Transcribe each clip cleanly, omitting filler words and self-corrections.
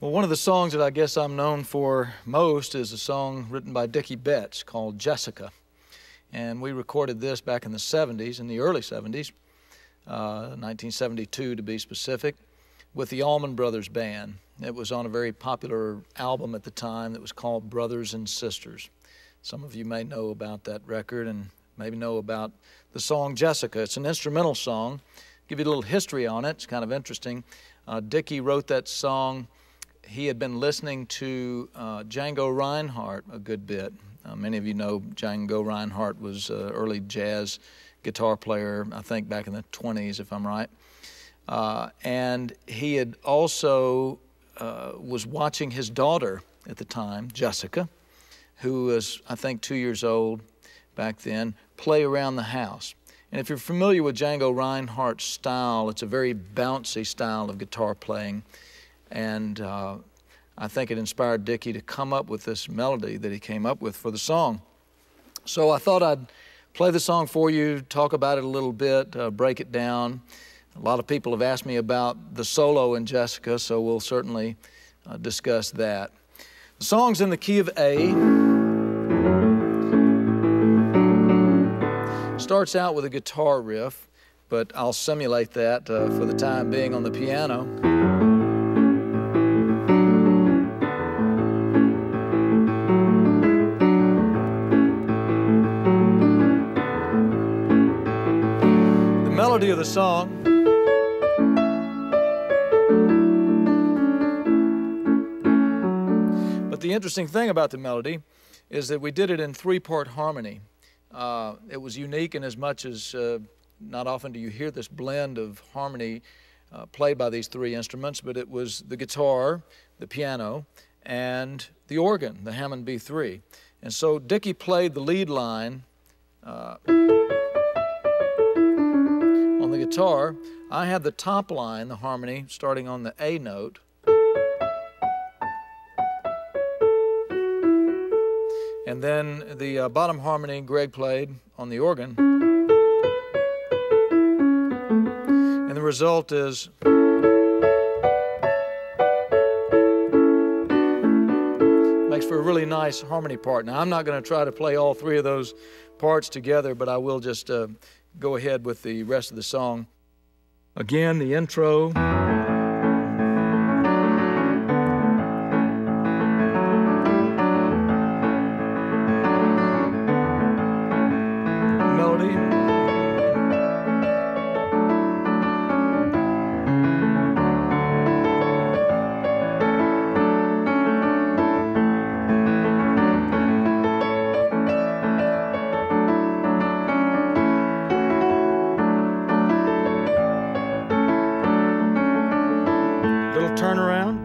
Well, one of the songs that I guess I'm known for most is a song written by Dickie Betts called Jessica. And we recorded this back in the 70s, in the early 70s, 1972 to be specific, with the Allman Brothers Band. It was on a very popular album at the time that was called Brothers and Sisters. Some of you may know about that record and maybe know about the song Jessica. It's an instrumental song. Give you a little history on it. It's kind of interesting. Dickie wrote that song. He had been listening to Django Reinhardt a good bit. Many of you know Django Reinhardt was an early jazz guitar player, I think back in the 20s, if I'm right. And he had also was watching his daughter at the time, Jessica, who was, I think, 2 years old back then, play around the house. And if you're familiar with Django Reinhardt's style, it's a very bouncy style of guitar playing. And I think it inspired Dickie to come up with this melody that he came up with for the song. So I thought I'd play the song for you, talk about it a little bit, break it down. A lot of people have asked me about the solo in Jessica, so we'll certainly discuss that. The song's in the key of A. Starts out with a guitar riff, but I'll simulate that for the time being on the piano. The melody of the song but the interesting thing about the melody is that we did it in three-part harmony. It was unique in as much as not often do you hear this blend of harmony played by these three instruments, but it was the guitar, the piano, and the organ, the Hammond B3. And so Dickie played the lead line on the guitar. I had the top line, the harmony, starting on the A note. And then the bottom harmony Greg played on the organ. And the result is makes for a really nice harmony part. Now, I'm not going to try to play all three of those parts together, but I will just go ahead with the rest of the song. Again, the intro. Turnaround.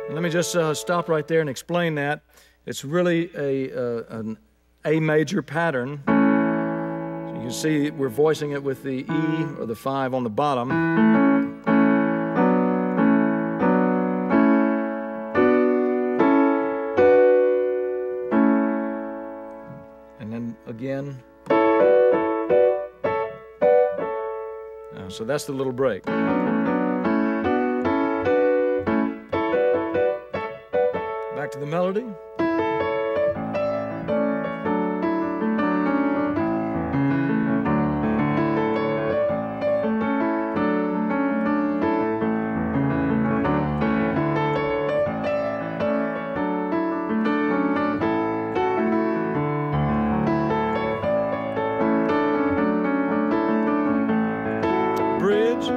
Let me just stop right there and explain that. It's really an A major pattern. So you can see we're voicing it with the E or the 5 on the bottom. And then again. So that's the little break. Back to the melody. Bridge.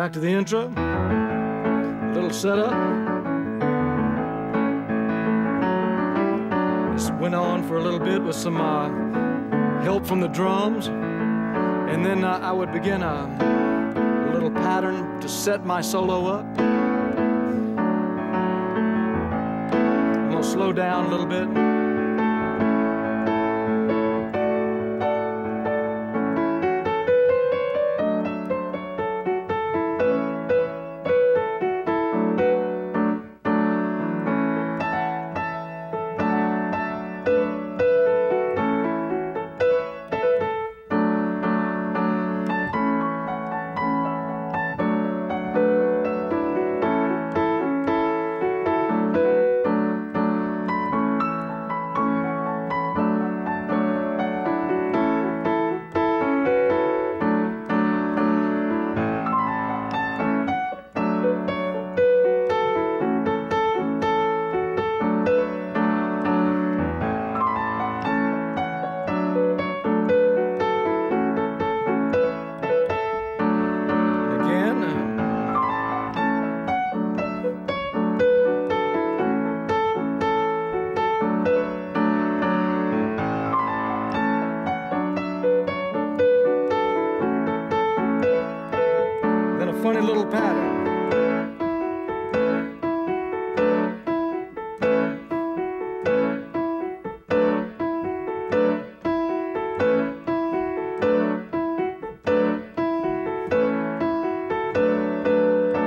back to the intro. A little setup. This went on for a little bit with some help from the drums. And then I would begin a little pattern to set my solo up. I'm going to slow down a little bit. Funny little pattern.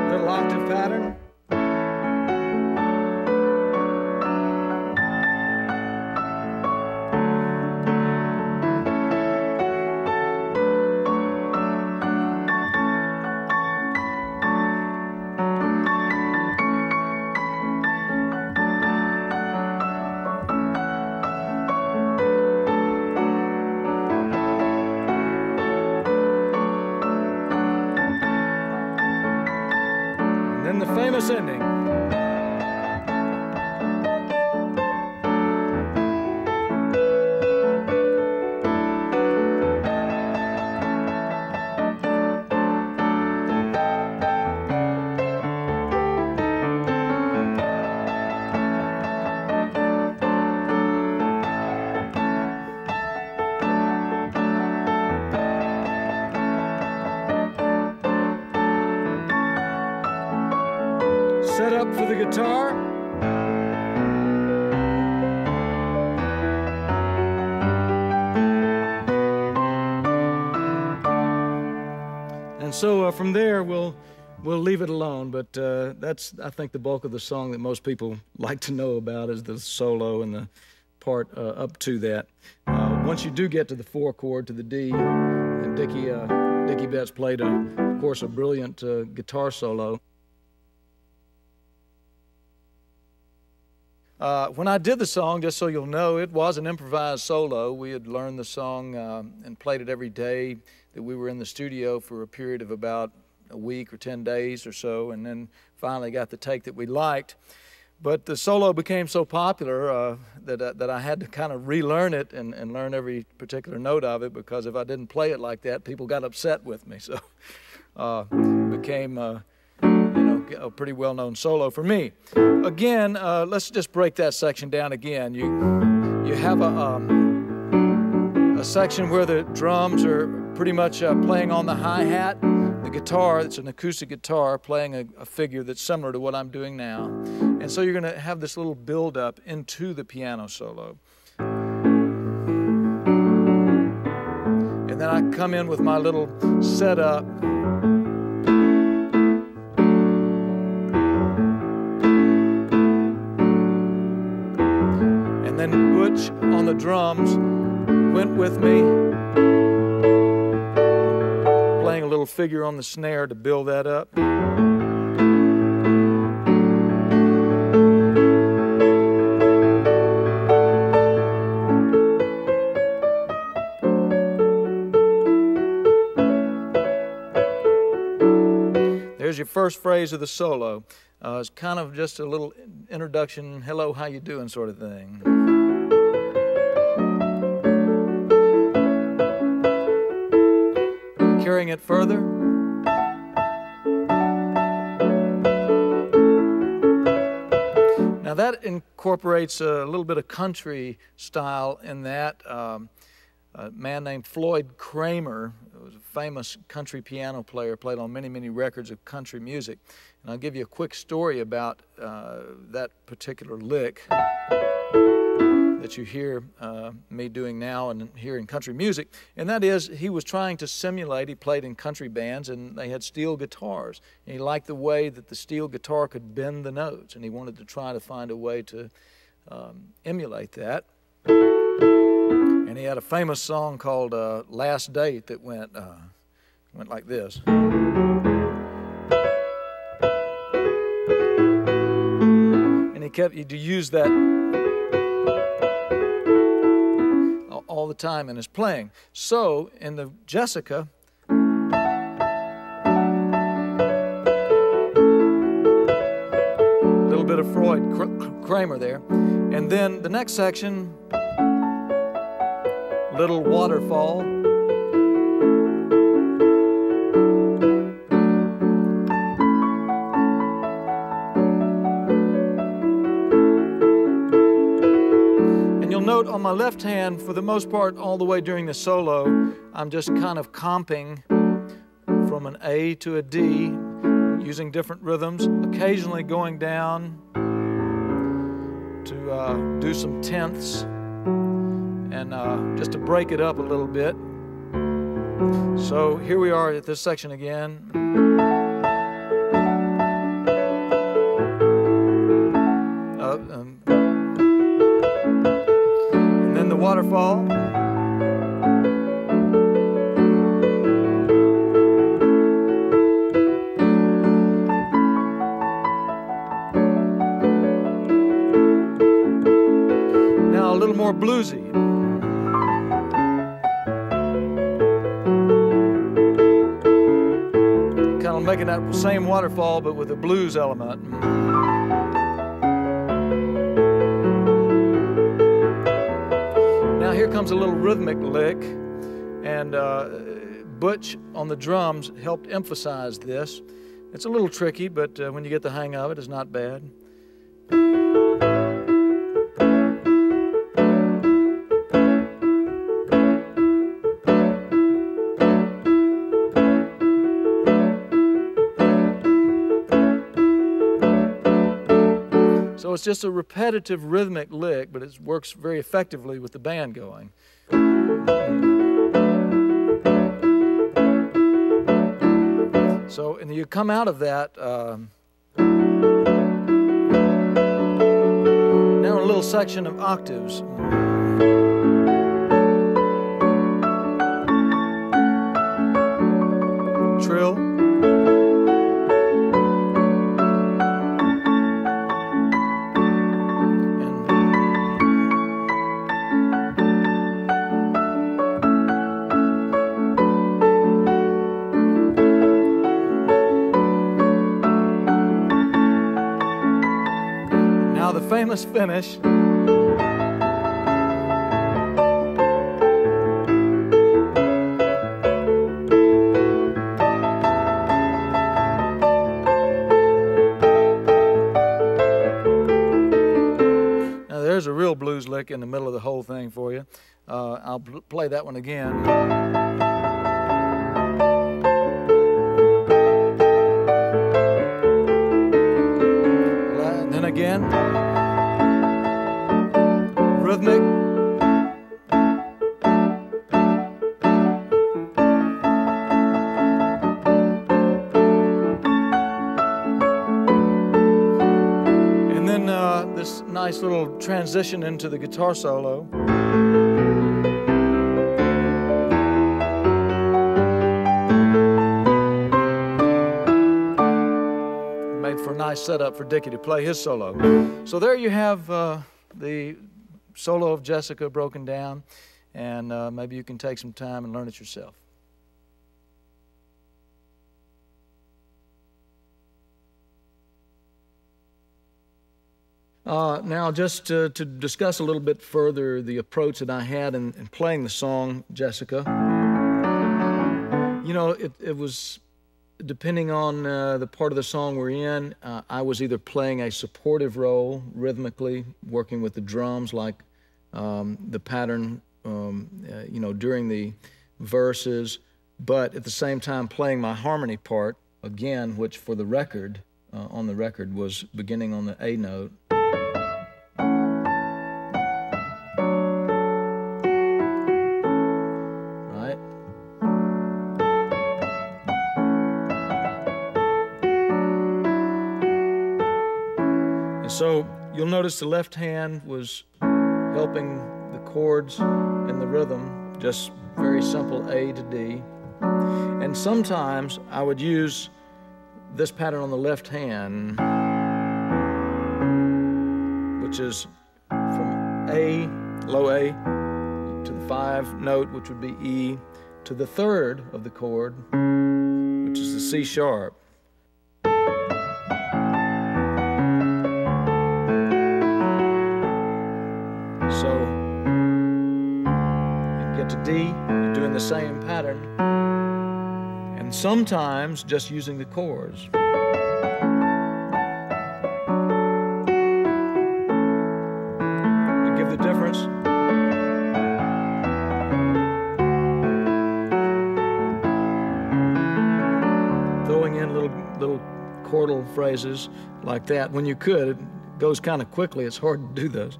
Little octave pattern. Then the famous ending. Set up for the guitar. And so from there we'll leave it alone, but that's, I think, the bulk of the song that most people like to know about is the solo and the part up to that. Once you do get to the 4 chord, to the D, and Dickie Betts played, of course, a brilliant guitar solo. When I did the song, just so you'll know, it was an improvised solo. We had learned the song and played it every day that we were in the studio for a period of about a week or 10 days or so, and then finally got the take that we liked. But the solo became so popular that I had to kind of relearn it and learn every particular note of it, because if I didn't play it like that, people got upset with me. So it became a pretty well-known solo for me. Again, let's just break that section down again. You have a section where the drums are pretty much playing on the hi-hat. The guitar, it's an acoustic guitar, playing a figure that's similar to what I'm doing now. And so you're going to have this little build-up into the piano solo. And then I come in with my little setup. And then Butch on the drums went with me, playing a little figure on the snare to build that up. There's your first phrase of the solo. It's kind of just a little introduction, hello, how you doing sort of thing. Carrying it further. Now that incorporates a little bit of country style in that. A man named Floyd Kramer, who was a famous country piano player, played on many, many records of country music. And I'll give you a quick story about that particular lick that you hear me doing now and hear in country music. And that is, he was trying to simulate, he played in country bands and they had steel guitars. And he liked the way that the steel guitar could bend the notes, and he wanted to try to find a way to emulate that. And he had a famous song called Last Date that went like this. And he'd use that all the time in his playing. So in the Jessica, a little bit of Floyd Kramer there. And then the next section, little waterfall. And you'll note on my left hand, for the most part, all the way during the solo, I'm just kind of comping from an A to a D, using different rhythms, occasionally going down to do some tenths. And just to break it up a little bit. So here we are at this section again. And then the waterfall. Now a little more bluesy. Making that same waterfall but with a blues element. Now here comes a little rhythmic lick, and Butch on the drums helped emphasize this. It's a little tricky, but when you get the hang of it, it's not bad. So it's just a repetitive rhythmic lick, but it works very effectively with the band going. So, and you come out of that, now a little section of octaves. Trill. Famous finish. Now there's a real blues lick in the middle of the whole thing for you. I'll play that one again. And then again. Rhythmic. And then this nice little transition into the guitar solo. Made for a nice setup for Dickie to play his solo. So there you have the solo of Jessica broken down, and maybe you can take some time and learn it yourself. Now, just to discuss a little bit further the approach that I had in playing the song Jessica. You know, it was depending on the part of the song we're in, I was either playing a supportive role rhythmically, working with the drums like the pattern, during the verses, but at the same time playing my harmony part, again, which for the record, on the record, was beginning on the A note. Right? And so you'll notice the left hand was helping the chords and the rhythm, just very simple A to D. And sometimes I would use this pattern on the left hand, which is from A, low A, to the 5 note, which would be E, to the 3rd of the chord, which is the C sharp. So you get to D, you're doing the same pattern, and sometimes just using the chords. To give the difference, throwing in little chordal phrases like that when you could. It goes kind of quickly, it's hard to do those.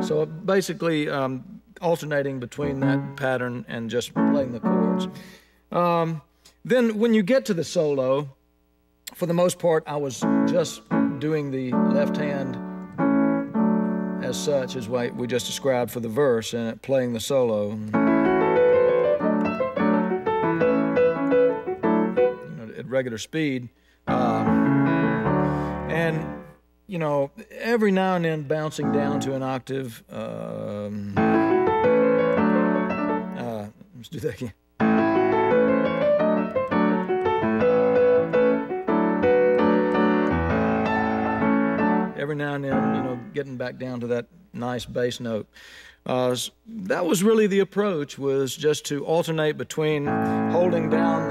So basically alternating between that pattern and just playing the chords. Then when you get to the solo, for the most part, I was just doing the left hand as such, as we just described for the verse, and playing the solo. At regular speed. And every now and then bouncing down to an octave. Let's do that again. Every now and then, getting back down to that nice bass note. That was really the approach, was just to alternate between holding down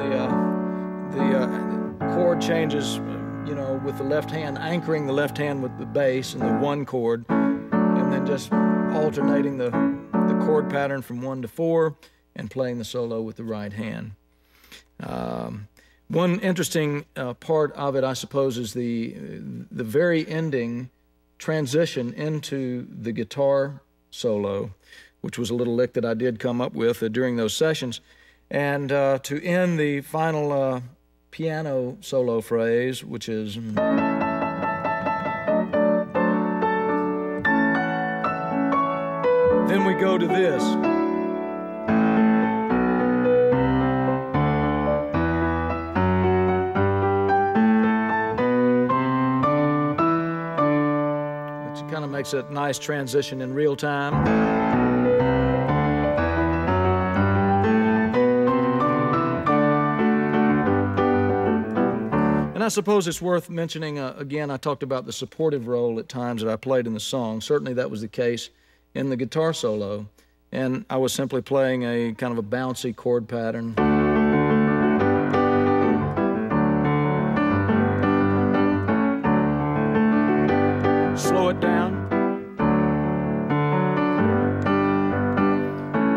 the chord changes, with the left hand, anchoring the left hand with the bass and the 1 chord, and then just alternating the chord pattern from 1 to 4 and playing the solo with the right hand. One interesting part of it, I suppose, is the very ending transition into the guitar solo, which was a little lick that I did come up with during those sessions. And to end the final piano solo phrase, which is then we go to this. Which kind of makes a nice transition in real time. And I suppose it's worth mentioning, again, I talked about the supportive role at times that I played in the song. Certainly that was the case in the guitar solo. And I was simply playing a kind of a bouncy chord pattern. Slow it down.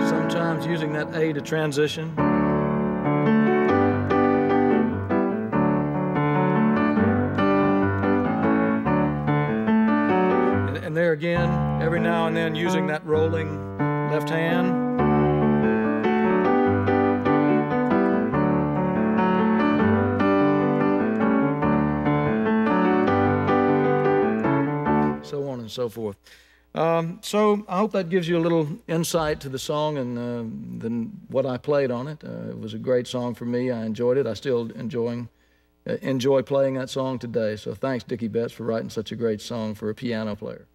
Sometimes using that A to transition. And there again, every now and then using that rolling left hand. So on and so forth. So I hope that gives you a little insight to the song and then what I played on it. It was a great song for me. I enjoyed it. I still enjoy playing that song today. So thanks, Dickie Betts, for writing such a great song for a piano player.